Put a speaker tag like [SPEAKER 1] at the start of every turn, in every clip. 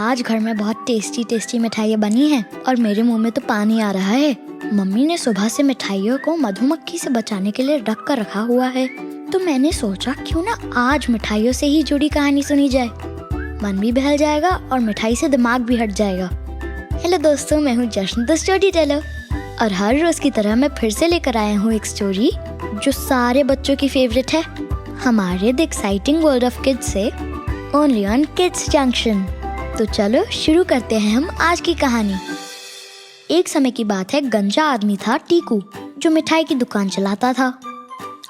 [SPEAKER 1] आज घर में बहुत टेस्टी टेस्टी मिठाइयाँ बनी हैं और मेरे मुंह में तो पानी आ रहा है। मम्मी ने सुबह से मिठाइयों को मधुमक्खी से बचाने के लिए रख कर रखा हुआ है, तो मैंने सोचा क्यों ना आज मिठाइयों से ही जुड़ी कहानी सुनी जाए। मन भी बहल जाएगा और मिठाई से दिमाग भी हट जाएगा। हेलो दोस्तों, मैं हूँ जश्न द स्टोरी टेलर और हर रोज की तरह मैं फिर से लेकर आया हूँ एक स्टोरी जो सारे बच्चों की फेवरेट है, हमारे the exciting world of kids से ओनली ऑन किड्स जंक्शन। तो चलो शुरू करते हैं हम आज की कहानी। एक समय की बात है, गंजा आदमी था टीकू, जो मिठाई की दुकान चलाता था।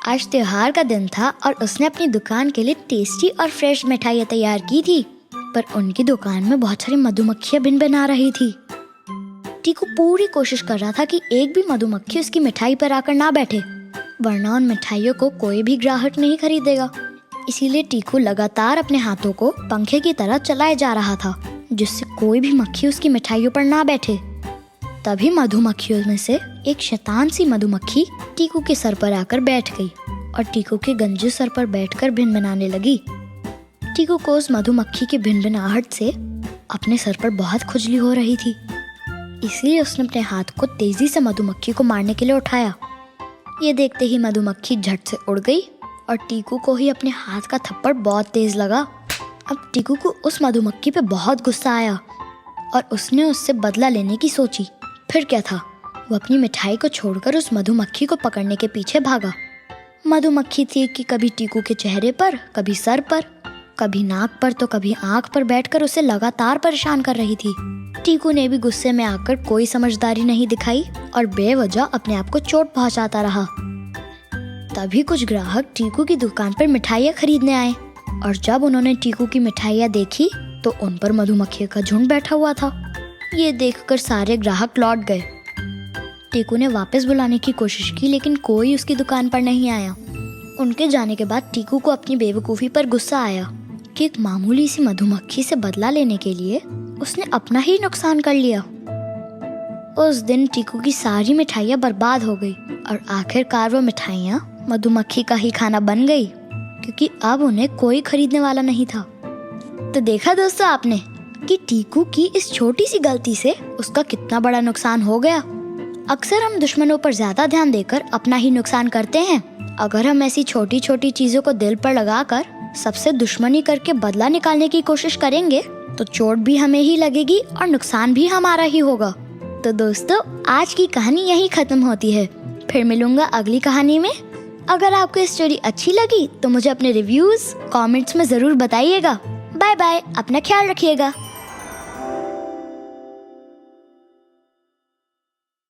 [SPEAKER 1] आज त्योहार का दिन था और उसने अपनी दुकान के लिए टेस्टी और फ्रेश मिठाइयाँ तैयार की थी, पर उनकी दुकान में बहुत सारी मधुमक्खियाँ भिन-भिना रही थी। टीकू पूरी कोशिश कर रहा था कि एक भी मधुमक्खी उसकी मिठाई पर आकर ना बैठे, वरना उन मिठाइयों को कोई भी ग्राहक नहीं खरीदेगा। इसीलिए टीकू लगातार अपने हाथों को पंखे की तरह चलाए जा रहा था, जिससे कोई भी मक्खी उसकी मिठाइयों पर ना बैठे। तभी मधुमक्खियों में से एक शैतान सी मधुमक्खी टीकू के सर पर आकर बैठ गई और टीकू के गंजे सर पर बैठकर भिनभिनाने लगी। टीकू को उस मधुमक्खी की भिनभिनाहट से अपने सर पर बहुत खुजली हो रही थी, इसलिए उसने अपने हाथ को तेजी से मधुमक्खी को मारने के लिए उठाया। ये देखते ही मधुमक्खी झट से उड़ गई और टीकू को ही अपने हाथ का थप्पड़ बहुत तेज लगा। अब टीकू को उस मधुमक्खी पे बहुत गुस्सा आया और उसने उससे बदला लेने की सोची। फिर क्या था, वो अपनी मिठाई को छोड़कर उस मधुमक्खी को पकड़ने के पीछे भागा। मधुमक्खी थी कि कभी टीकू के चेहरे पर, कभी सर पर, कभी नाक पर तो कभी आंख पर बैठकर उसे लगातार परेशान कर रही थी। टीकू ने भी गुस्से में आकर कोई समझदारी नहीं दिखाई और बेवजह अपने आप को चोट पहुंचाता रहा। तभी कुछ ग्राहक टीकू की दुकान पर मिठाइयाँ खरीदने आए और जब उन्होंने टीकू की मिठाइयाँ देखी तो उन पर मधुमक्खियों का झुंड बैठा हुआ था। ये देखकर सारे ग्राहक लौट गए। टीकू ने वापस बुलाने की कोशिश की, लेकिन कोई उसकी दुकान पर नहीं आया। उनके जाने के बाद टीकू को अपनी बेवकूफ़ी पर गुस्सा आया कि एक मामूली सी मधुमक्खी से बदला लेने के लिए उसने अपना ही नुकसान कर लिया। उस दिन टीकू की सारी मिठाइयाँ बर्बाद हो गई और आखिरकार वो मिठाइयाँ मधुमक्खी का ही खाना बन गई, क्योंकि अब उन्हें कोई खरीदने वाला नहीं था। तो देखा दोस्तों आपने कि टीकू की इस छोटी सी गलती से उसका कितना बड़ा नुकसान हो गया। अक्सर हम दुश्मनों पर ज्यादा ध्यान देकर अपना ही नुकसान करते हैं। अगर हम ऐसी छोटी छोटी चीजों को दिल पर लगाकर सबसे दुश्मनी करके बदला निकालने की कोशिश करेंगे तो चोट भी हमें ही लगेगी और नुकसान भी हमारा ही होगा। तो दोस्तों, आज की कहानी यही खत्म होती है। फिर मिलूंगा अगली कहानी में। अगर आपको ये स्टोरी अच्छी लगी तो मुझे अपने रिव्यूज कमेंट्स में जरूर बताइएगा। बाय बाय, अपना ख्याल रखिएगा।